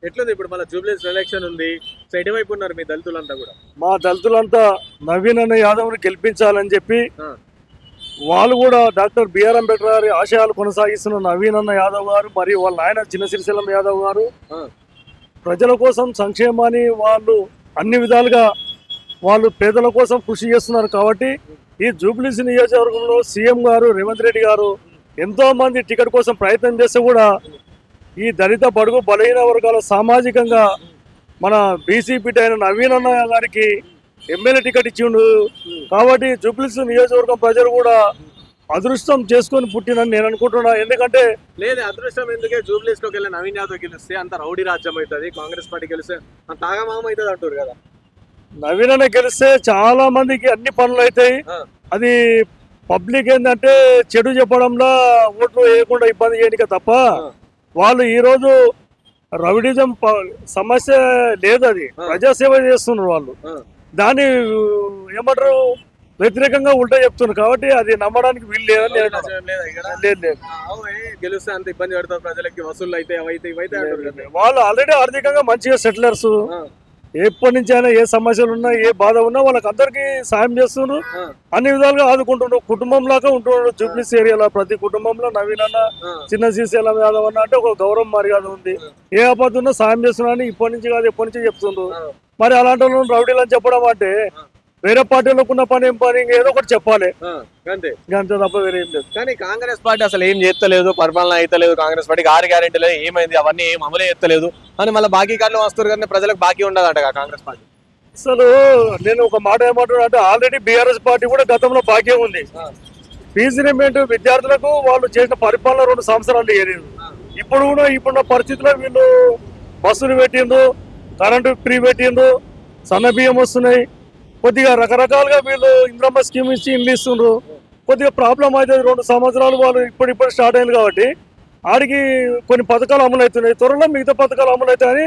ఎట్లుంది ఇప్పుడు మన జూబ్లీస్ ఎలక్షన్ ఉంది. సో ఎటువైపు ఉన్నారు మీ దళితులంతా కూడా? మా దళితులంతా నవీన్ అన్న యాదవ్ని గెలిపించాలని చెప్పి ఆ, వాళ్ళు కూడా డాక్టర్ బిఆర్ అంబేద్కర్ గారి ఆశయాలు కొనసాగిస్తున్న నవీన్ అన్న యాదవ్ గారు మరియు వాళ్ళ ఆయన చిన్న శ్రీశైలం యాదవ్ గారు ఆ, ప్రజల కోసం సంక్షేమాన్ని వాళ్ళు అన్ని విధాలుగా వాళ్ళు పేదల కోసం కృషి చేస్తున్నారు కాబట్టి ఈ జూబ్లీస్ నియోజకవర్గంలో సీఎం గారు రేవంత్ రెడ్డి గారు ఎంతో మంది టికెట్ కోసం ప్రయత్నం చేస్తే కూడా ఈ దళిత బడుగు బలహీన వర్గాల సామాజికంగా మన బీసీ బిడ్డ అయిన నవీన్ అన్న గారికి ఎమ్మెల్యే టికెట్ ఇచ్చిండు కాబట్టి జూబ్లీస్ నియోజకవర్గం ప్రజలు కూడా అదృష్టం చేసుకొని పుట్టినని నేను అనుకుంటున్నా. ఎందుకంటే లేదు అదృష్టం ఎందుకే జూబ్లీస్ లోకి వెళ్ళి నవీన్ యాదవ్ గెలిస్తే అంత రౌడీ రాజ్యం అవుతుంది, కాంగ్రెస్ పార్టీ గెలిస్తే అంత ఆగమాగం అవుతుంది అంటారు కదా. నవీన్ అన్న గెలిస్తే చాలా మందికి అన్ని పనులు అవుతాయి. ఆ, అది పబ్లిక్ ఏంటంటే చెడు చెప్పడంలో ఓట్లు వేయకుండా ఇబ్బంది చేయడానికి తప్ప వాళ్ళు ఈ రోజు రౌడిజం సమస్య లేదు, అది ప్రజాసేవ చేస్తున్నారు వాళ్ళు. ఆ, దాన్ని ఏమంటారు వ్యతిరేకంగా ఉల్టా చెప్తున్నారు కాబట్టి అది నమ్మడానికి వీలు లేదని నేను రౌడీ రాజ్యం లేదా ఇక్కడ? లేదు లేదు గెలిస్తే అంత ఇబ్బంది పడతారు ప్రజలకి, వసూళ్ళు అయితే అవైతే ఇవైతే అంటారు కదా. వాళ్ళు ఆల్రెడీ ఆర్థికంగా మంచిగా సెటిలర్స్, ఆ, ఎప్పటి నుంచి అయినా ఏ సమస్యలు ఉన్నా ఏ బాధ ఉన్నా వాళ్ళకి అందరికీ సాయం చేస్తున్నారు, ఆ, అన్ని విధాలుగా ఆదుకుంటున్నారు. కుటుంబంలాగా ఉంటున్నారు జూబ్లీస్ ఏరియాలో. ప్రతి కుటుంబంలో నవీన్ అన్న ఆ, చిన్న శ్రీశైలం యాదవ్ అన్న అంటే ఒక గౌరవం మర్యాద ఉంది. ఏ ఆపద ఉన్నా సాయం చేస్తున్నారని ఇప్పటి నుంచి కాదు ఎప్పటి నుంచి చెప్తుండ్రు. ఆ, మరి అలాంటి వాళ్ళని రౌడీలు అని చెప్పడం అంటే వేరే పార్టీలకు ఉన్న పని ఏం పని ఏదో ఒకటి చెప్పాలి, ఆ, అంతే. అంతే తప్ప వేరే ఏం లేదు. కానీ కాంగ్రెస్ పార్టీ అసలు ఏం చేస్తలేదు, పరిపాలన అయితలేదు, కాంగ్రెస్ పార్టీకి 6 గ్యారెంటీలు ఏమైంది అవన్నీ ఏం అమలు చేస్తలేదు అని మళ్ళీ బాకీ కార్లు వస్తారు కానీ ప్రజలకు బాకీ ఉండదంట కాంగ్రెస్ పార్టీ. అసలు నేను ఒక మాట ఏమంటున్నా అంటే ఆల్రెడీ బీఆర్ఎస్ పార్టీ కూడా గతంలో భాగ్యం ఉంది. ఫీజు రిమెంట్ విద్యార్థులకు వాళ్ళు చేసిన పరిపాలన 2 సంవత్సరాలు లేదు. ఇప్పుడు కూడా ఇప్పుడున్న పరిస్థితిలో వీళ్ళు బస్సులు పెట్టిండ్రు, కరెంటు ఫ్రీ పెట్టిండ్రు, సన్న బియ్యం వస్తున్నాయి, కొద్దిగా రకరకాలుగా వీళ్ళు ఇంద్రమ్మ స్కీమ్ ఇచ్చి ఇండ్లు ఇస్తుండ్రు. కొద్దిగా ప్రాబ్లం అవుతుంది 2 సంవత్సరాలు వాళ్ళు ఇప్పుడు స్టార్ట్ అయింది కాబట్టి ఆడికి కొన్ని పథకాలు అమలు అవుతున్నాయి, త్వరలో మిగతా పథకాలు అమలు అవుతాయని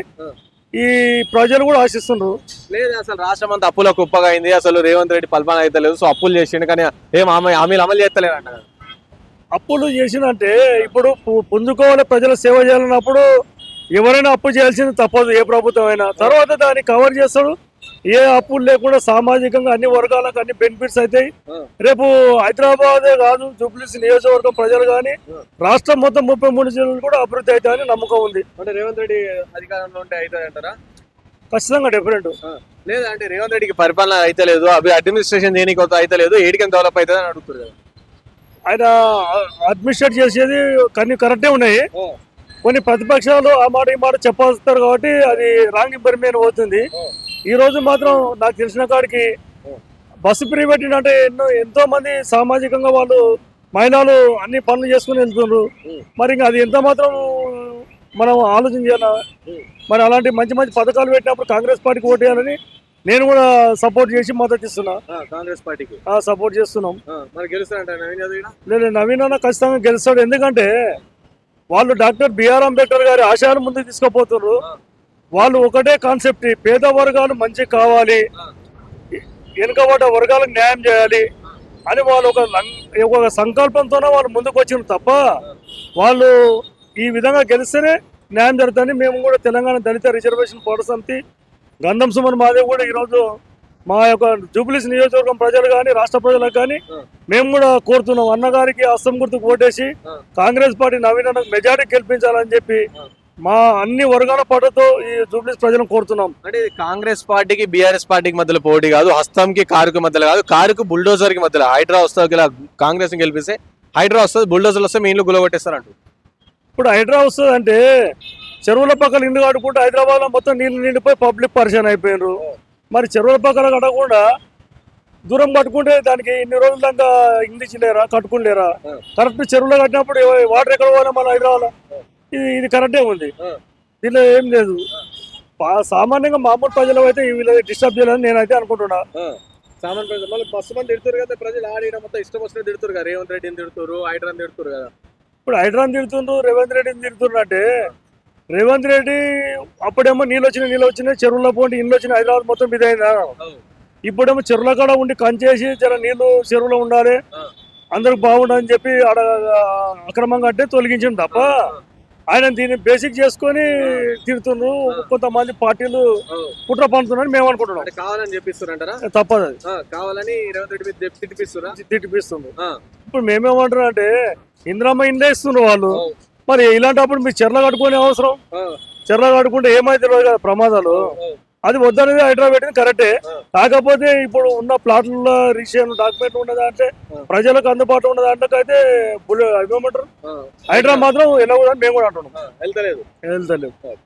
ఈ ప్రజలు కూడా ఆశిస్తుండ్రు. లేదు అసలు రాష్ట్రం అంతా అప్పుల కుప్పగా అయింది, అసలు రేవంత్ రెడ్డి పరిపాలన అయితే లేదు, సో అప్పులు చేసిండు కానీ ఏం హామీలు అమలు చేస్తలేదంట. అప్పులు చేసినంటే ఇప్పుడు పుంజుకోవాలి, ప్రజల సేవ చేయాలన్నప్పుడు ఎవరైనా అప్పు చేయాల్సింది తప్పదు, ఏ ప్రభుత్వం అయినా. తర్వాత దాన్ని కవర్ చేస్తాడు. ఏ అప్పులు లేకుండా సామాజికంగా అన్ని వర్గాలకు అన్ని బెనిఫిట్స్ అవుతాయి. రేపు హైదరాబాదే కాదు జూబ్లీస్ నియోజకవర్గం ప్రజలు కానీ రాష్ట్రం మొత్తం 33 జిల్లాలు కూడా అభివృద్ధి అవుతాయని నమ్మకం ఉంది. అంటే రేవంత్ రెడ్డి అధికారంలో ఉంటే అవుతుంది అంటారా? ఖచ్చితంగా డిఫరెంట్. లేదు అంటే రేవంత్ రెడ్డికి పరిపాలన అయితే లేదు, అవి అడ్మినిస్ట్రేషన్ దేనికి అయితే లేదు, ఏడికని డెవలప్ అవుతుంది అని అడుగుతారు కదా. ఆయన అడ్మినిస్ట్రేట్ చేసేది కొన్ని కరెక్టే ఉన్నాయి, కొన్ని ప్రతిపక్షాలు ఆ మాట ఈ మాట చెప్పాల్స్తారు కాబట్టి అది రాంగ్ ఇంపర్మేషన్ అవుతుంది. ఈ రోజు మాత్రం నాకు తెలిసిన కాడికి బస్సు ఫ్రీ పెట్టినంటే ఎంతో మంది సామాజికంగా వాళ్ళు మహిళలు అన్ని పనులు చేసుకుని వెళ్తున్నారు. మరి ఇంకా అది ఎంత మాత్రం మనం ఆలోచన చేయాలా? మరి అలాంటి మంచి మంచి పథకాలు పెట్టినప్పుడు కాంగ్రెస్ పార్టీకి ఓటేయాలని నేను కూడా సపోర్ట్ చేసి మద్దతు ఇస్తున్నా. కాంగ్రెస్ పార్టీకి సపోర్ట్ చేస్తున్నాం. మరి గెలుస్తారంట నవీన్ యాదవ్? లేదు నవీన్ అన్న ఖచ్చితంగా గెలుస్తాడు. ఎందుకంటే వాళ్ళు డాక్టర్ బిఆర్ అంబేద్కర్ గారి ఆశయాలు ముందుకు తీసుకుపోతున్నారు. వాళ్ళు ఒకటే కాన్సెప్ట్, పేద వర్గాలు మంచి కావాలి, వెనుకబడ్డ వర్గాలకు న్యాయం చేయాలి అని వాళ్ళు ఒక సంకల్పంతోనే వాళ్ళు ముందుకు వచ్చిన తప్ప వాళ్ళు ఈ విధంగా గెలిస్తేనే న్యాయం జరుగుతుంది. మేము కూడా తెలంగాణ దళిత రిజర్వేషన్ పోరాట సమితి గంధం సుమన్ మాదేవ్ కూడా ఈరోజు మా యొక్క జూబ్లీస్ నియోజకవర్గం ప్రజలు కానీ రాష్ట్ర ప్రజలకు కానీ మేము కూడా కోరుతున్నాం, అన్నగారికి అస్సం గుర్తుకు ఓటేసి కాంగ్రెస్ పార్టీ నవీన్ అన్నకు మెజారిటీ గెలిపించాలని చెప్పి మా అన్ని వర్గాల పాటతో ఈ జూబ్లీస్ ప్రజలను కోరుతున్నాం. అంటే కాంగ్రెస్ పార్టీకి బీఆర్ఎస్ పార్టీకి మధ్యలో పోటీ కాదు, హస్తంకి కారుకు మధ్యలో కాదు, కారుకు బుల్డోజర్ కి మధ్యలో. హైడ్రా వస్తుంది, కాంగ్రెస్ ని గెలిపిస్తే హైడ్రా వస్తుంది, బుల్డోజర్లు వస్తే మీ ఇల్లు గులగొట్టేస్తారంట. ఇప్పుడు హైడ్రా వస్తుంది అంటే చెరువుల పక్కన ఇల్లు కట్టుకుంటే హైదరాబాద్ లో మొత్తం నీళ్ళు నిండిపోయి పబ్లిక్ పరిచయం అయిపోయినారు. మరి చెరువుల పక్కన కట్టకుండా దూరం కట్టుకుంటే దానికి ఇన్ని రోజుల దాకా ఇల్లు ఇచ్చిలేరా, కట్టుకుంటలేరా? కరెక్ట్ చెరువులో కట్టినప్పుడు వాటర్ ఎక్కడ పోవాలి మన హైదరాబాద్? ఇది కరెక్టే ఉంది, దీనిలో ఏం లేదు. సామాన్యంగా మామూలు ప్రజలు అయితే వీళ్ళు డిస్టర్బ్ చేయాలని నేనైతే అనుకుంటున్నా. సామాన్య ప్రజలు మళ్ళీ బస్సు మంది తిడుతురు కదా, ప్రజలు ఆడిన మొత్తం ఇష్టం వచ్చిన తిడుతురు కదా, రేవంత్ రెడ్డిని తిడుతురు, హైడ్రాని తిడుతురు కదా. ఇప్పుడు హైడ్రాని తిడుతుండ్రు, రేవంత్ రెడ్డిని తిడుతున్నారు అంటే రేవంత్ రెడ్డి అప్పుడేమో నీళ్ళు వచ్చినాయి చెరువులో పోండి, ఇల్లు వచ్చిన హైదరాబాద్ మొత్తం మీద అయిందా. ఇప్పుడేమో చెరువుల కాడ ఉండి కంచేసి జర నీళ్లు చెరువులో ఉండాలి, అందరికి బాగుండని చెప్పి అక్కడ అక్రమంగా అంటే తొలగించింది తప్ప ఆయన దీన్ని బేసిక్ చేసుకొని తిడుతున్నారు. కొంతమంది పార్టీలు కుట్ర పండుతున్నారని మేము అనుకుంటున్నాం. అంటే కావాలని చెప్పిస్తున్నారంటారా? తప్పదు, అది కావాలని రేవంత్ రెడ్డి మీద తిట్టిపిస్తురా? తిట్టిపిస్తుంది. ఇప్పుడు మేమేమంటున్నాం అంటే ఇందిరమ్మ ఇండ్లే ఇస్తున్నారు వాళ్ళు. మరి ఇలాంటప్పుడు మీరు చెర్ల కట్టుకునే అవసరం? చెర్ల కట్టుకుంటే ఏమైతే తెలియదు కదా ప్రమాదాలు. అది వద్దనేది హైదరాబాద్ పెట్టింది కరెక్టే. కాకపోతే ఇప్పుడు ఉన్న ప్లాట్ల రిజిస్ట్రేషన్ డాక్యుమెంట్ ఉన్నదా అంటే ప్రజలకు అందుబాటులో ఉన్న దాంట్లో అయితే ఏమంటారు హైదరాబాద్ మాత్రం ఎలా కూడా మేము కూడా అంటున్నాం. వెళ్తలేదు.